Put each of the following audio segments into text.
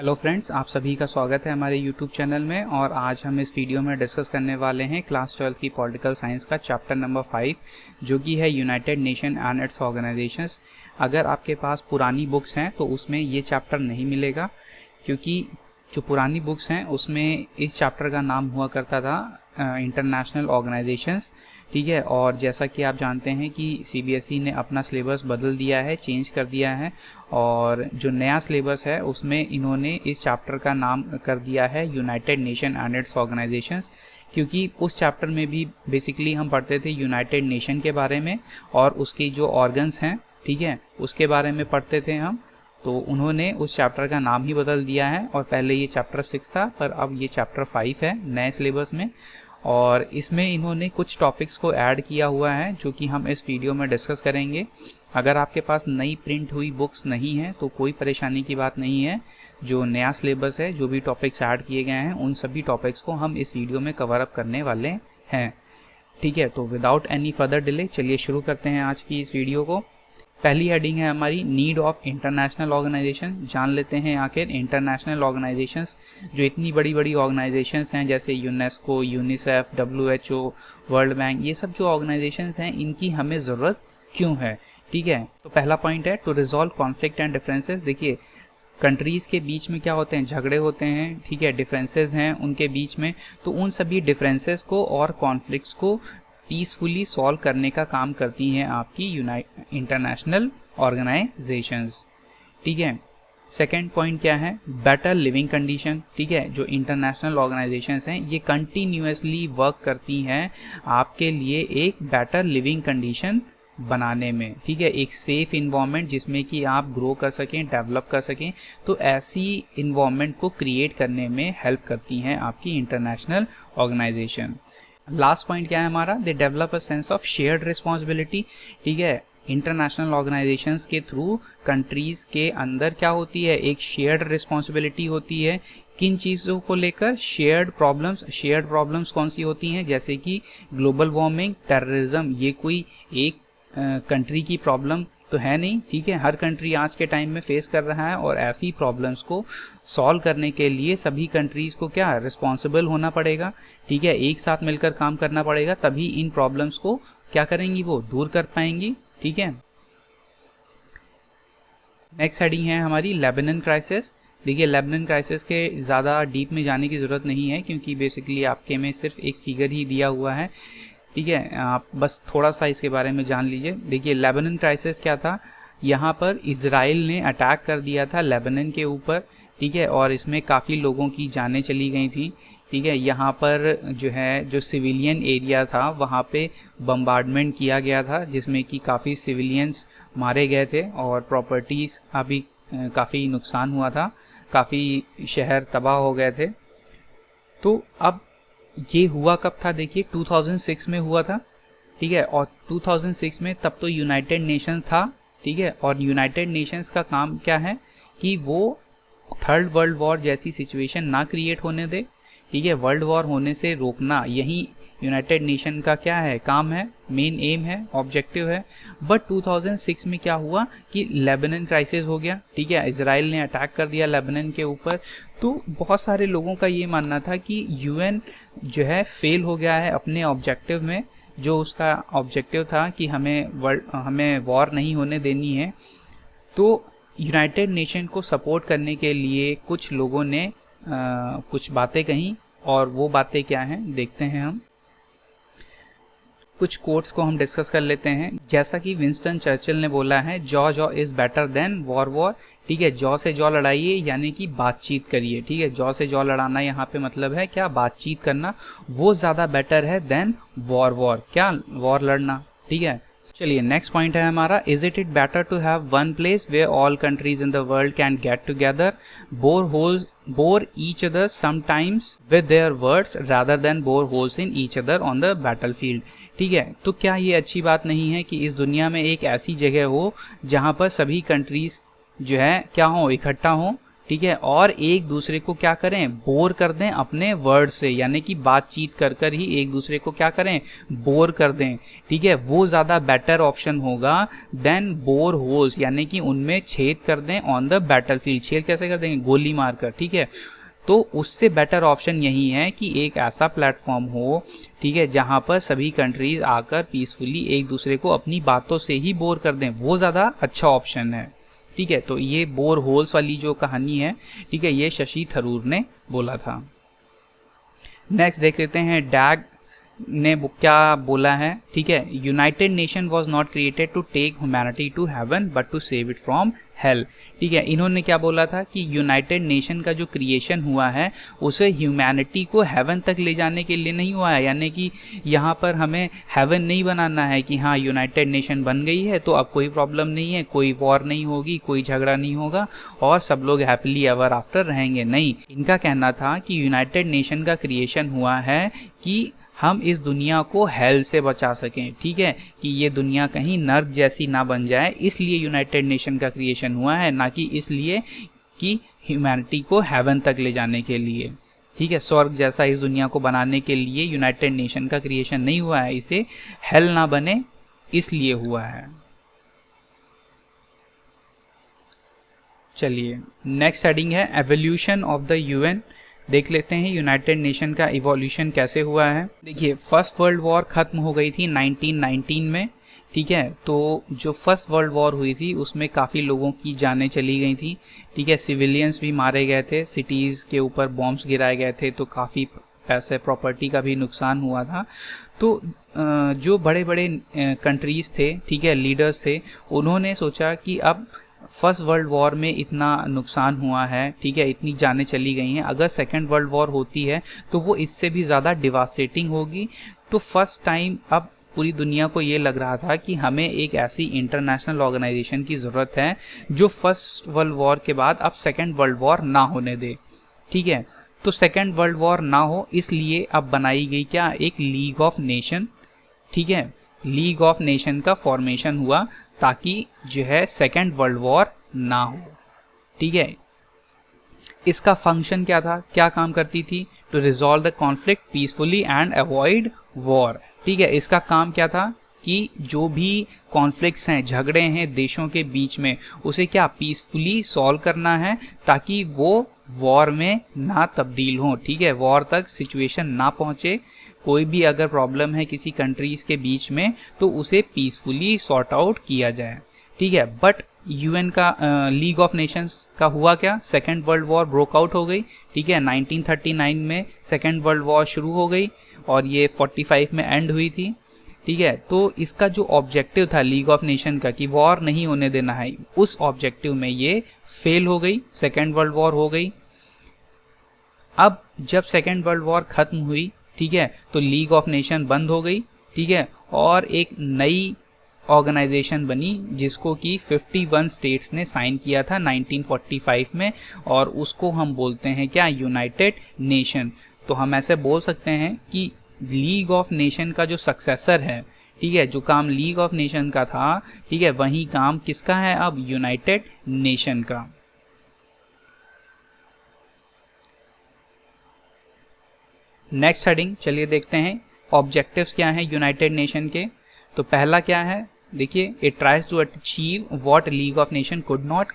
Hello friends, आप सभी का स्वागत है हमारे यूट्यूब चैनल में। और आज हम इस वीडियो में डिस्कस करने वाले हैं क्लास 12 की पॉलिटिकल साइंस का चैप्टर नंबर 5, जो कि है United nation and it's organisations. अगर आपके पास पुरानी बुक्स हैं तो उसमें ये चैप्टर नहीं मिलेगा, क्योंकि जो पुरानी बुक्स हैं उसमें इस चैप्टर का नाम हुआ करता था इंटरनेशनल ऑर्गेनाइजेशंस। ठीक है, और जैसा कि आप जानते हैं कि सीबीएसई ने अपना सिलेबस बदल दिया है, चेंज कर दिया है, और जो नया सिलेबस है उसमें इन्होंने इस चैप्टर का नाम कर दिया है United nation and it's organisations. क्योंकि उस चैप्टर में भी बेसिकली हम पढ़ते थे यूनाइटेड नेशन के बारे में और उसके जो ऑर्गन्स हैं, ठीक है, उसके बारे में पढ़ते थे हम। तो उन्होंने उस चैप्टर का नाम ही बदल दिया है, और पहले ये चैप्टर 6 था पर अब ये चैप्टर 5 है नए सिलेबस में। और इसमें इन्होंने कुछ टॉपिक्स को ऐड किया हुआ है जो कि हम इस वीडियो में डिस्कस करेंगे। अगर आपके पास नई प्रिंट हुई बुक्स नहीं है तो कोई परेशानी की बात नहीं है। जो नया सिलेबस है, जो भी टॉपिक्स ऐड किए गए हैं, उन सभी टॉपिक्स को हम इस वीडियो में कवर अप करने वाले हैं। ठीक है, तो विदाउट एनी फर्दर डिले चलिए शुरू करते हैं आज की इस वीडियो को। पहली हेडिंग है हमारी नीड ऑफ इंटरनेशनल ऑर्गेनाइजेशन। जान लेते हैं आखिर इंटरनेशनल ऑर्गेनाइजेशंस, जो इतनी बड़ी बड़ी ऑर्गेनाइजेशंस हैं जैसे UNESCO, UNICEF, WHO, world bank, ये सब जो ऑर्गेनाइजेशंस हैं इनकी हमें ज़रूरत क्यों है। ठीक है, तो पहला पॉइंट है to resolve conflict and differences. देखिए, कंट्रीज़ के बीच में क्या होते हैं, झगड़े होते हैं, ठीक है, डिफरेंसेस हैं उनके बीच में। तो उन सभी डिफरेंसेस को और कॉन्फ्लिक्ट्स को पीसफुली सॉल्व करने का काम करती हैं आपकी इंटरनेशनल ऑर्गेनाइजेशंस। ठीक है, सेकेंड पॉइंट क्या है, बेटर लिविंग कंडीशन। ठीक है, जो इंटरनेशनल ऑर्गेनाइजेशंस हैं ये कंटिन्यूअसली वर्क करती हैं आपके लिए एक बेटर लिविंग कंडीशन बनाने में। ठीक है, एक सेफ इन्वायरमेंट जिसमें कि आप ग्रो कर सकें, डेवलप कर सकें। तो ऐसी इन्वायरमेंट को क्रिएट करने में हेल्प करती हैं आपकी इंटरनेशनल ऑर्गेनाइजेशन। लास्ट पॉइंट क्या है हमारा, they develop a sense of shared responsibility. ठीक है, इंटरनेशनल ऑर्गेनाइजेशंस के थ्रू कंट्रीज के अंदर क्या होती है, एक शेयर्ड रिस्पॉन्सिबिलिटी होती है। किन चीज़ों को लेकर, शेयर्ड प्रॉब्लम्स कौन सी होती हैं, जैसे कि ग्लोबल वार्मिंग, टेररिज्म। ये कोई एक कंट्री की प्रॉब्लम तो है नहीं, ठीक है, हर कंट्री आज के टाइम में फेस कर रहा है, और ऐसी प्रॉब्लम्स को सॉल्व करने के लिए सभी कंट्रीज को क्या रिस्पॉन्सिबल होना पड़ेगा। ठीक है, एक साथ मिलकर काम करना पड़ेगा, तभी इन प्रॉब्लम्स को क्या करेंगी, वो दूर कर पाएंगी। ठीक है, नेक्स्ट हेडिंग है हमारी लेबनान क्राइसिस। देखिए, लेबनान क्राइसिस के ज़्यादा डीप में जाने की ज़रूरत नहीं है, क्योंकि बेसिकली आपके में सिर्फ एक फिगर ही दिया हुआ है। ठीक है, आप बस थोड़ा सा इसके बारे में जान लीजिए। देखिए, लेबनान क्राइसिस क्या था, यहाँ पर इजराइल ने अटैक कर दिया था लेबनान के ऊपर। ठीक है, और इसमें काफ़ी लोगों की जानें चली गई थी। ठीक है, यहाँ पर जो सिविलियन एरिया था वहाँ पे बम्बार्डमेंट किया गया था, जिसमें कि काफ़ी सिविलियंस मारे गए थे और प्रॉपर्टीज़ का भी काफ़ी नुकसान हुआ था, काफ़ी शहर तबाह हो गए थे। तो अब ये हुआ कब था, देखिए 2006 में हुआ था। ठीक है, और 2006 में तब तो यूनाइटेड नेशन था। ठीक है, और यूनाइटेड नेशंस का काम क्या है कि वो थर्ड वर्ल्ड वॉर जैसी सिचुएशन ना क्रिएट होने दे। ठीक है, वर्ल्ड वॉर होने से रोकना, यही यूनाइटेड नेशन का क्या है, काम है, मेन एम है, ऑब्जेक्टिव है। बट 2006 में क्या हुआ कि लेबनान क्राइसिस हो गया। ठीक है, इजराइल ने अटैक कर दिया लेबनान के ऊपर। तो बहुत सारे लोगों का ये मानना था कि यूएन जो है फेल हो गया है अपने ऑब्जेक्टिव में। जो उसका ऑब्जेक्टिव था कि हमें वॉर नहीं होने देनी है। तो यूनाइटेड नेशन को सपोर्ट करने के लिए कुछ लोगों ने कुछ बातें कहीं, और वो बातें क्या हैं देखते हैं हम। कुछ कोट्स को हम डिस्कस कर लेते हैं। जैसा कि विंस्टन चर्चिल ने बोला है, jaw is better than war. ठीक है, जॉ से जॉ लड़ाइए, यानी कि बातचीत करिए। ठीक है, जॉ से जॉ लड़ाना यहाँ पे मतलब है क्या, बातचीत करना, वो ज़्यादा बेटर है देन वॉर, क्या वॉर लड़ना। ठीक है, चलिए नेक्स्ट पॉइंट है हमारा, is it better to have one place where all countries in the world can get together, bore each other sometimes with their words rather than bore holes in each other on the battlefield. ठीक है, तो क्या ये अच्छी बात नहीं है कि इस दुनिया में एक ऐसी जगह हो जहाँ पर सभी कंट्रीज जो है क्या हो, इकट्ठा हो। ठीक है, और एक दूसरे को क्या करें, बोर कर दें अपने वर्ड से, यानी कि बातचीत कर कर ही एक दूसरे को क्या करें, बोर कर दें, ठीक है, वो ज़्यादा बेटर ऑप्शन होगा देन बोर होल्स, यानी कि उनमें छेद कर दें ऑन द बैटलफील्ड। छेद कैसे कर देंगे, गोली मारकर, ठीक है। तो उससे बेटर ऑप्शन यही है कि एक ऐसा प्लेटफॉर्म हो, ठीक है, जहां पर सभी कंट्रीज आकर पीसफुली एक दूसरे को अपनी बातों से ही बोर कर दें, वो ज़्यादा अच्छा ऑप्शन है, ठीक है। तो ये बोर होल्स वाली जो कहानी है, ठीक है, ये शशि थरूर ने बोला था। नेक्स्ट देख लेते हैं डैग ने क्या बोला है, ठीक है। United Nation was not created to take humanity to heaven but to save it from hell, ठीक है। इन्होंने क्या बोला था कि यूनाइटेड नेशन का जो क्रिएशन हुआ है उसे ह्यूमैनिटी को हेवन तक ले जाने के लिए नहीं हुआ है, यानी कि यहाँ पर हमें हेवन नहीं बनाना है कि हाँ यूनाइटेड नेशन बन गई है तो अब कोई प्रॉब्लम नहीं है, कोई वॉर नहीं होगी, कोई झगड़ा नहीं होगा और सब लोग हैप्पीली एवर आफ्टर रहेंगे। नहीं, इनका कहना था कि यूनाइटेड नेशन का क्रिएशन हुआ है कि हम इस दुनिया को हेल से बचा सकें, ठीक है, कि ये दुनिया कहीं नर्क जैसी ना बन जाए, इसलिए यूनाइटेड नेशन का क्रिएशन हुआ है, ना कि इसलिए कि ह्यूमैनिटी को हेवन तक ले जाने के लिए, ठीक है। स्वर्ग जैसा इस दुनिया को बनाने के लिए यूनाइटेड नेशन का क्रिएशन नहीं हुआ है, इसे हेल ना बने इसलिए हुआ है। चलिए नेक्स्ट हेडिंग है एवोल्यूशन ऑफ द यूएन। देख लेते हैं यूनाइटेड नेशन का इवोल्यूशन कैसे हुआ है। देखिए फर्स्ट वर्ल्ड वॉर खत्म हो गई थी 1919 में, ठीक है। तो जो फर्स्ट वर्ल्ड वॉर हुई थी उसमें काफ़ी लोगों की जानें चली गई थी, ठीक है, सिविलियंस भी मारे गए थे, सिटीज़ के ऊपर बॉम्ब्स गिराए गए थे, तो काफ़ी पैसे प्रॉपर्टी का भी नुकसान हुआ था। तो जो बड़े बड़े कंट्रीज़ थे, ठीक है, लीडर्स थे, उन्होंने सोचा कि अब फर्स्ट वर्ल्ड वॉर में इतना नुकसान हुआ है, ठीक है, इतनी जानें चली गई हैं, अगर सेकेंड वर्ल्ड वॉर होती है तो वो इससे भी ज़्यादा डिवास्टेटिंग होगी। तो फर्स्ट टाइम अब पूरी दुनिया को ये लग रहा था कि हमें एक ऐसी इंटरनेशनल ऑर्गेनाइजेशन की ज़रूरत है जो फर्स्ट वर्ल्ड वॉर के बाद अब सेकेंड वर्ल्ड वॉर ना होने दे, ठीक है। तो सेकेंड वर्ल्ड वॉर ना हो इसलिए अब बनाई गई क्या, एक लीग ऑफ नेशन, ठीक है। लीग ऑफ नेशन का फॉर्मेशन हुआ ताकि जो है सेकेंड वर्ल्ड वॉर ना हो, ठीक है। इसका फंक्शन क्या था, क्या काम करती थी, to resolve the conflict peacefully and avoid war, ठीक है। इसका काम क्या था कि जो भी कॉन्फ्लिक्ट्स हैं, झगड़े हैं देशों के बीच में, उसे क्या पीसफुली सॉल्व करना है ताकि वो वॉर में ना तब्दील हो, ठीक है, वॉर तक सिचुएशन ना पहुंचे। कोई भी अगर प्रॉब्लम है किसी कंट्रीज के बीच में तो उसे पीसफुली सॉर्ट आउट किया जाए, ठीक है। बट यूएन का लीग ऑफ नेशंस का हुआ क्या, second world war broke out हो गई, ठीक है। 1939 में सेकेंड वर्ल्ड वॉर शुरू हो गई और ये 45 में एंड हुई थी, ठीक है। तो इसका जो ऑब्जेक्टिव था लीग ऑफ नेशन का कि वॉर नहीं होने देना है, उस ऑब्जेक्टिव में ये फेल हो गई, सेकेंड वर्ल्ड वॉर हो गई। अब जब सेकेंड वर्ल्ड वॉर खत्म हुई, ठीक है, तो लीग ऑफ नेशन बंद हो गई, ठीक है, और एक नई ऑर्गेनाइजेशन बनी जिसको कि 51 स्टेट्स ने साइन किया था 1945 में, और उसको हम बोलते हैं क्या, यूनाइटेड नेशन। तो हम ऐसे बोल सकते हैं कि लीग ऑफ नेशन का जो सक्सेसर है, ठीक है, जो काम लीग ऑफ नेशन का था, ठीक है, वही काम किसका है अब, यूनाइटेड नेशन का। नेक्स्ट हेडिंग चलिए देखते हैं ऑब्जेक्टिव्स क्या हैं यूनाइटेड नेशन के। तो पहला क्या है, देखिए, it tries to achieve what League of Nation could not,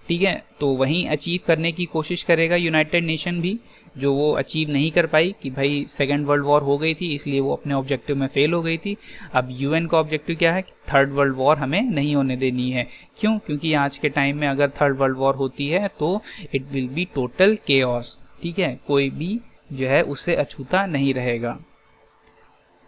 ठीक है। तो वहीं अचीव करने की कोशिश करेगा यूनाइटेड नेशन भी, जो वो अचीव नहीं कर पाई कि भाई सेकेंड वर्ल्ड वॉर हो गई थी इसलिए वो अपने ऑब्जेक्टिव में फेल हो गई थी। अब यूएन का ऑब्जेक्टिव क्या है, थर्ड वर्ल्ड वॉर हमें नहीं होने देनी है। क्यों, क्योंकि आज के टाइम में अगर थर्ड वर्ल्ड वॉर होती है तो it will be total chaos, ठीक है, कोई भी जो है उससे अछूता नहीं रहेगा।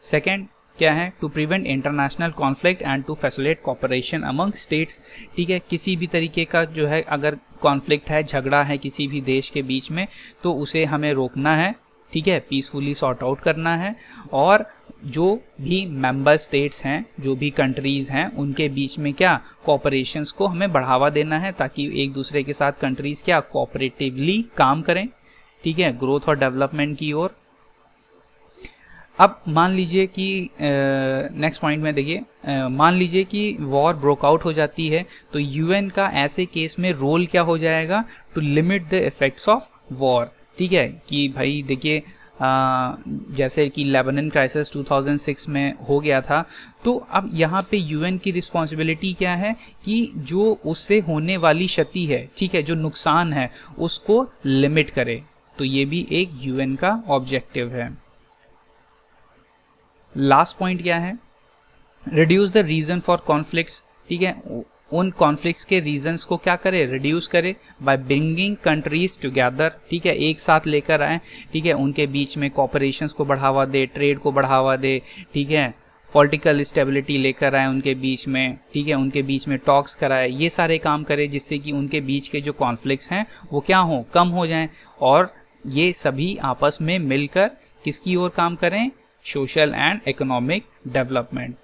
सेकेंड क्या है, to prevent international conflict and to facilitate cooperation among states, ठीक है। किसी भी तरीके का जो है अगर कॉन्फ्लिक्ट है, झगड़ा है किसी भी देश के बीच में, तो उसे हमें रोकना है, ठीक है, पीसफुली सॉर्ट आउट करना है। और जो भी मेंबर स्टेट्स हैं, जो भी कंट्रीज़ हैं, उनके बीच में क्या, कॉपरेशंस को हमें बढ़ावा देना है ताकि एक दूसरे के साथ कंट्रीज़ क्या कोऑपरेटिवली काम करें, ठीक है, ग्रोथ और डेवलपमेंट की ओर। अब मान लीजिए कि नेक्स्ट पॉइंट में देखिए, मान लीजिए कि वॉर ब्रोक आउट हो जाती है, तो यूएन का ऐसे केस में रोल क्या हो जाएगा, to limit the effects of war. ठीक है, कि भाई देखिए जैसे कि लेबनान क्राइसिस 2006 में हो गया था, तो अब यहाँ पे यूएन की रिस्पॉन्सिबिलिटी क्या है कि जो उससे होने वाली क्षति है, ठीक है, जो नुकसान है उसको लिमिट करे। तो ये भी एक यूएन का ऑब्जेक्टिव है। लास्ट पॉइंट क्या है, reduce the reason for conflicts. ठीक है, उन कॉन्फ्लिक्ट्स के रीजंस को क्या करे, रिड्यूस करे बाय ब्रिंगिंग कंट्रीज टुगेदर। ठीक है, एक साथ लेकर आए, ठीक है, उनके बीच में कोऑपरेशंस को बढ़ावा दे, ट्रेड को बढ़ावा दे, ठीक है, पॉलिटिकल स्टेबिलिटी लेकर आए उनके बीच में, ठीक है, उनके बीच में टॉक्स कराए, ये सारे काम करे जिससे कि उनके बीच के जो कॉन्फ्लिक्ट्स हैं वो क्या हो, कम हो जाएं, और ये सभी आपस में मिलकर किसकी ओर काम करें, सोशल एंड इकोनॉमिक डेवलपमेंट।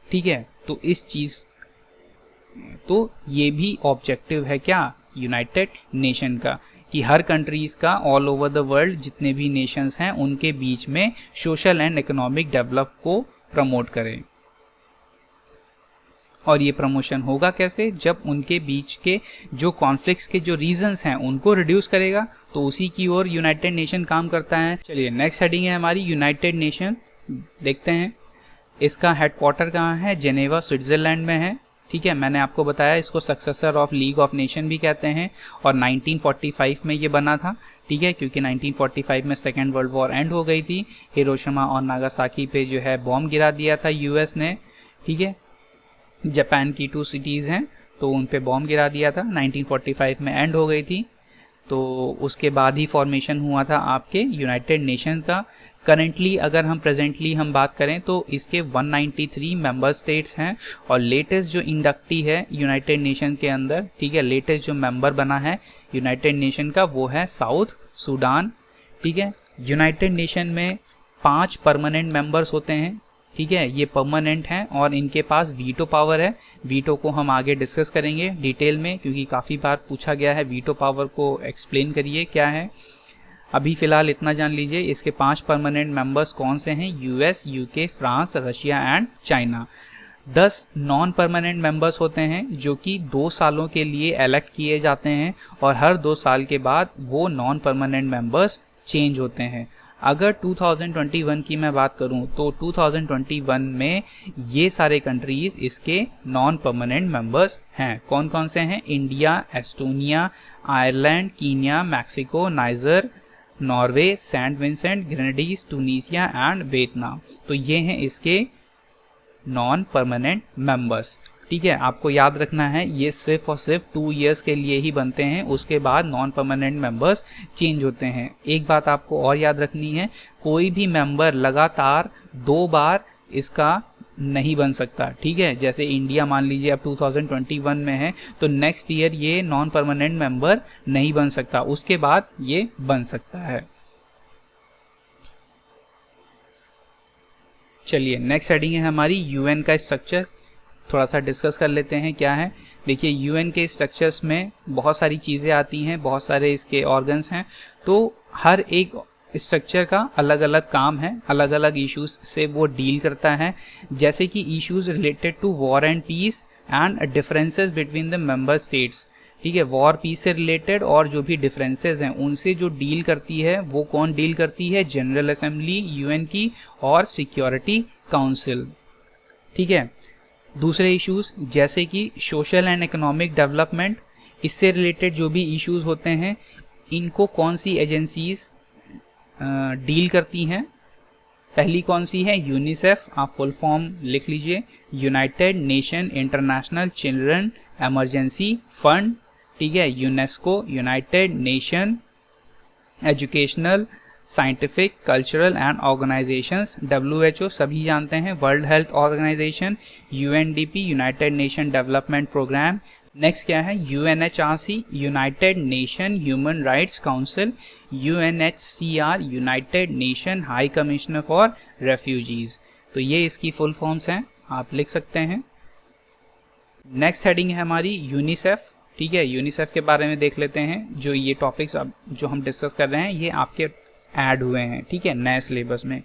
ठीक है, तो इस चीज, तो ये भी ऑब्जेक्टिव है क्या, यूनाइटेड नेशन का, कि हर कंट्रीज का ऑल ओवर द वर्ल्ड जितने भी नेशंस हैं उनके बीच में सोशल एंड इकोनॉमिक डेवलप को प्रमोट करें। और ये प्रमोशन होगा कैसे, जब उनके बीच के जो कॉन्फ्लिक्ट्स के जो रीजंस हैं उनको रिड्यूस करेगा, तो उसी की ओर यूनाइटेड नेशन काम करता है। चलिए नेक्स्ट हेडिंग है हमारी यूनाइटेड नेशन, देखते हैं इसका हेडक्वार्टर कहाँ है, जेनेवा स्विट्जरलैंड में है। ठीक है, मैंने आपको बताया इसको successor of league of nation भी कहते हैं, और 1945 में ये बना था। ठीक है, क्योंकि 1945 में सेकेंड वर्ल्ड वॉर एंड हो गई थी, हिरोशिमा और नागासाकी पे जो है बॉम्ब गिरा दिया था यूएस ने। ठीक है, जापान की 2 सिटीज़ हैं तो उन पे बॉम्ब गिरा दिया था, 1945 में एंड हो गई थी। तो उसके बाद ही फॉर्मेशन हुआ था आपके यूनाइटेड नेशन का। करेंटली अगर हम प्रेजेंटली हम बात करें तो इसके 193 मेंबर स्टेट्स हैं, और लेटेस्ट जो इंडक्टी है यूनाइटेड नेशन के अंदर, ठीक है, लेटेस्ट जो मेंबर बना है यूनाइटेड नेशन का वो है साउथ सूडान। ठीक है, यूनाइटेड नेशन में 5 परमानेंट मेंबर्स होते हैं। ठीक है, ये परमानेंट हैं और इनके पास वीटो पावर है। वीटो को हम आगे डिस्कस करेंगे डिटेल में, क्योंकि काफ़ी बार पूछा गया है वीटो पावर को एक्सप्लेन करिए क्या है। अभी फिलहाल इतना जान लीजिए इसके 5 परमानेंट मेंबर्स कौन से हैं, US, UK, France, Russia and China. 10 non permanent members होते हैं जो कि 2 सालों के लिए इलेक्ट किए जाते हैं, और हर 2 साल के बाद वो नॉन परमानेंट मेंबर्स चेंज होते हैं। अगर 2021 की मैं बात करूं तो 2021 में ये सारे कंट्रीज इसके नॉन परमानेंट मेंबर्स हैं। कौन कौन से हैं, India, Estonia, Ireland, Kenya, Mexico, Niger, Norway, Saint Vincent, Grenadines, Tunisia and Vietnam. तो ये हैं इसके नॉन परमानेंट मेंबर्स। ठीक है, आपको याद रखना है ये सिर्फ और सिर्फ 2 इयर्स के लिए ही बनते हैं, उसके बाद नॉन परमानेंट मेंबर्स चेंज होते हैं। एक बात आपको और याद रखनी है, कोई भी मेंबर लगातार 2 बार इसका नहीं बन सकता। ठीक है, जैसे इंडिया मान लीजिए अब 2021 में है तो नेक्स्ट ईयर ये नॉन परमानेंट मेंबर नहीं बन सकता, उसके बाद ये बन सकता है। चलिए नेक्स्ट हेडिंग है हमारी यूएन का स्ट्रक्चर, थोड़ा सा डिस्कस कर लेते हैं क्या है। देखिए यूएन के स्ट्रक्चर्स में बहुत सारी चीज़ें आती हैं, बहुत सारे इसके ऑर्गन्स हैं, तो हर एक स्ट्रक्चर का अलग अलग काम है, अलग अलग इश्यूज से वो डील करता है। जैसे कि issues related to war and peace and differences between the member states. ठीक है, वॉर पीस से रिलेटेड और जो भी डिफरेंसेस हैं उनसे जो डील करती है वो कौन डील करती है, जनरल असेंबली यूएन की और सिक्योरिटी काउंसिल। ठीक है, दूसरे इश्यूज जैसे कि सोशल एंड इकोनॉमिक डेवलपमेंट, इससे रिलेटेड जो भी इश्यूज होते हैं इनको कौन सी एजेंसीज डील करती हैं। पहली कौन सी है, यूनिसेफ, आप फुल फॉर्म लिख लीजिए, United Nation International Children Emergency Fund. ठीक है, UNESCO, United Nation Educational Scientific Cultural and Organisations, WHO सभी जानते हैं, World Health Organisation, UNDP United Nation Development Programme. Next क्या है, UNHRC United Nation Human Rights Council, UNHCR United Nation High Commissioner for Refugees. तो ये इसकी full forms हैं, आप लिख सकते हैं। नेक्स्ट हेडिंग है हमारी यूनिसेफ। ठीक है, यूनिसेफ के बारे में देख लेते हैं। जो ये टॉपिक्स अब जो हम डिस्कस कर रहे हैं ये आपके ऐड हुए हैं, ठीक है, नए सिलेबस में।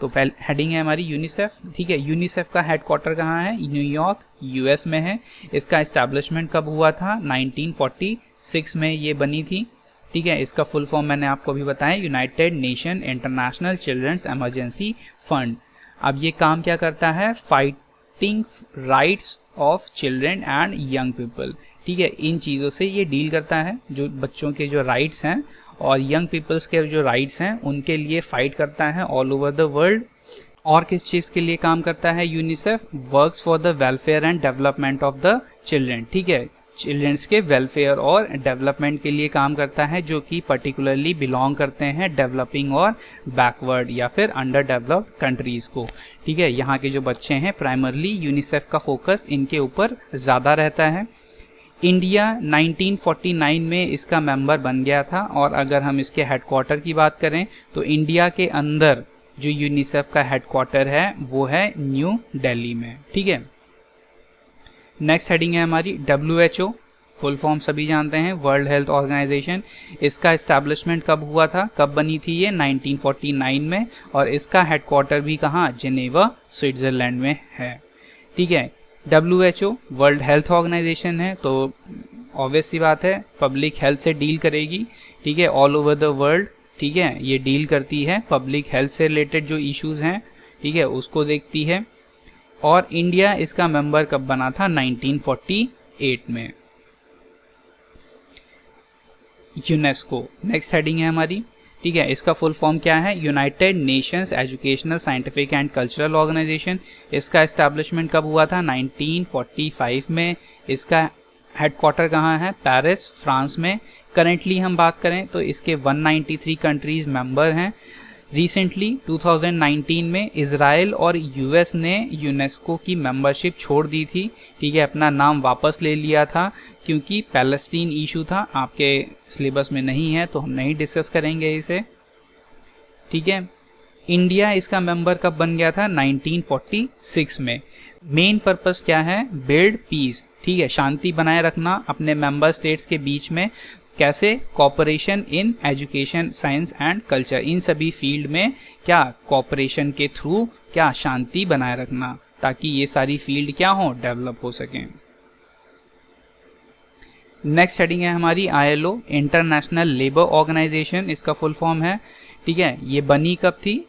तो पहले हेडिंग है हमारी यूनिसेफ, ठीक है। यूनिसेफ का हेडक्वार्टर कहाँ है? न्यूयॉर्क, यूएस में है। इसका एस्टैब्लिशमेंट कब हुआ था? 1946 में ये बनी थी, ठीक है। इसका फुल फॉर्म मैंने आपको अभी बताया, United Nation International Children's Emergency Fund. अब ये काम क्या करता है? Fighting rights of children and young people, ठीक है। इन चीज़ों से ये डील करता है, जो बच्चों के जो राइट्स हैं और यंग पीपल्स के जो राइट्स हैं उनके लिए फाइट करता है ऑल ओवर द वर्ल्ड। और किस चीज़ के लिए काम करता है UNICEF? Works for the welfare and development of the children, ठीक है। चिल्ड्रंस के वेलफेयर और डेवलपमेंट के लिए काम करता है, जो कि पर्टिकुलरली बिलोंग करते हैं डेवलपिंग और बैकवर्ड या फिर अंडर डेवलप्ड कंट्रीज़ को, ठीक है। यहाँ के जो बच्चे हैं प्राइमरली यूनिसेफ का फोकस इनके ऊपर ज़्यादा रहता है। इंडिया 1949 में इसका मेंबर बन गया था, और अगर हम इसके हेडक्वार्टर की बात करें तो इंडिया के अंदर जो यूनिसेफ का हेडक्वार्टर है वो है न्यू दिल्ली में, ठीक है। नेक्स्ट हेडिंग है हमारी WHO, फुल फॉर्म सभी जानते हैं, वर्ल्ड हेल्थ ऑर्गेनाइजेशन। इसका एस्टैब्लिशमेंट कब हुआ था, कब बनी थी ये? 1949 में, और इसका हेडक्वार्टर भी कहाँ? जेनेवा, स्विट्जरलैंड में है, ठीक है। WHO वर्ल्ड हेल्थ ऑर्गेनाइजेशन है, तो ऑब्वियस सी बात है पब्लिक हेल्थ से डील करेगी, ठीक है, ऑल ओवर द वर्ल्ड, ठीक है। ये डील करती है पब्लिक हेल्थ से रिलेटेड जो इश्यूज हैं, ठीक है, उसको देखती है। और इंडिया इसका मेंबर कब बना था? 1948 में। यूनेस्को नेक्स्ट हेडिंग है हमारी, ठीक है। इसका फुल फॉर्म क्या है? United Nations Educational Scientific and Cultural Organisation. इसका एस्टैब्लिशमेंट कब हुआ था? 1945 में। इसका हेडक्वार्टर कहाँ है? पेरिस, फ्रांस में। करेंटली हम बात करें तो इसके 193 कंट्रीज मेंबर हैं। रिसेंटली 2019 में इजराइल और यूएस ने यूनेस्को की मेंबरशिप छोड़ दी थी, ठीक है, अपना नाम वापस ले लिया था, क्योंकि पैलेस्टीन इशू था। आपके सिलेबस में नहीं है तो हम नहीं डिस्कस करेंगे इसे, ठीक है। इंडिया इसका मेंबर कब बन गया था? 1946 में। मेन पर्पस क्या है? बिल्ड पीस, ठीक है, शांति बनाए रखना अपने मेंबर स्टेट्स के बीच में। कैसे? Cooperation in education, science and culture, इन सभी फील्ड में क्या? कॉपरेशन के थ्रू क्या? शांति बनाए रखना, ताकि ये सारी फील्ड क्या हो? डेवलप हो सकें। नेक्स्ट हेडिंग है हमारी ILO, इंटरनेशनल लेबर ऑर्गेनाइजेशन, इसका फुल फॉर्म है, ठीक है। ये बनी कब थी?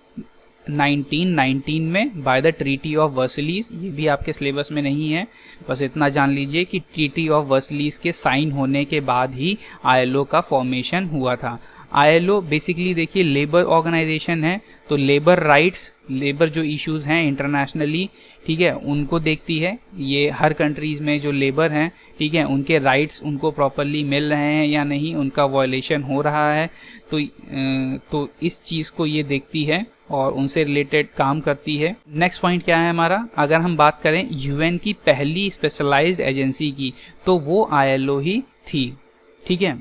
1919 में बाय द ट्रीटी ऑफ वर्सलीज। ये भी आपके सिलेबस में नहीं है, बस इतना जान लीजिए कि ट्रीटी ऑफ वर्सलीज के साइन होने के बाद ही ILO का फॉर्मेशन हुआ था। ILO बेसिकली देखिए लेबर ऑर्गेनाइजेशन है, तो लेबर राइट्स, लेबर जो इश्यूज हैं इंटरनेशनली, ठीक है, उनको देखती है। ये हर कंट्रीज में जो लेबर हैं, ठीक है, उनके राइट्स उनको प्रॉपरली मिल रहे हैं या नहीं, उनका वायलेशन हो रहा है, तो इस चीज़ को ये देखती है और उनसे रिलेटेड काम करती है। नेक्स्ट पॉइंट क्या है हमारा? अगर हम बात करें UN की पहली स्पेशलाइज्ड एजेंसी की, तो वो ILO ही थी, ठीक है।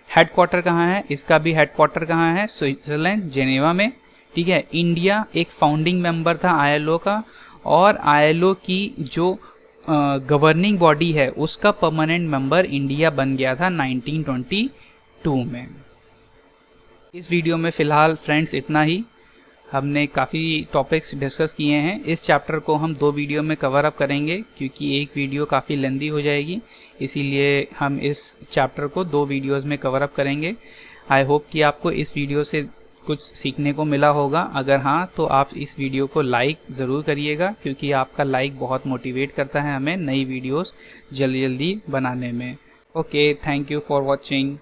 हेडक्वार्टर कहाँ है? इसका भी हेडक्वार्टर कहाँ है? स्विट्जरलैंड, जेनेवा में, ठीक है। इंडिया एक फाउंडिंग मेंबर था ILO का, और ILO की जो गवर्निंग बॉडी है उसका परमानेंट मेंबर इंडिया बन गया था 1922 में। इस वीडियो में फ़िलहाल फ्रेंड्स इतना ही। हमने काफ़ी टॉपिक्स डिस्कस किए हैं। इस चैप्टर को हम 2 वीडियो में कवर अप करेंगे, क्योंकि एक वीडियो काफ़ी लेंदी हो जाएगी, इसीलिए हम इस चैप्टर को 2 वीडियोज़ में कवर अप करेंगे। आई होप कि आपको इस वीडियो से कुछ सीखने को मिला होगा। अगर हाँ, तो आप इस वीडियो को लाइक ज़रूर करिएगा, क्योंकि आपका लाइक बहुत मोटिवेट करता है हमें नई वीडियोस जल्दी जल्दी बनाने में। Okay, thank you for watching.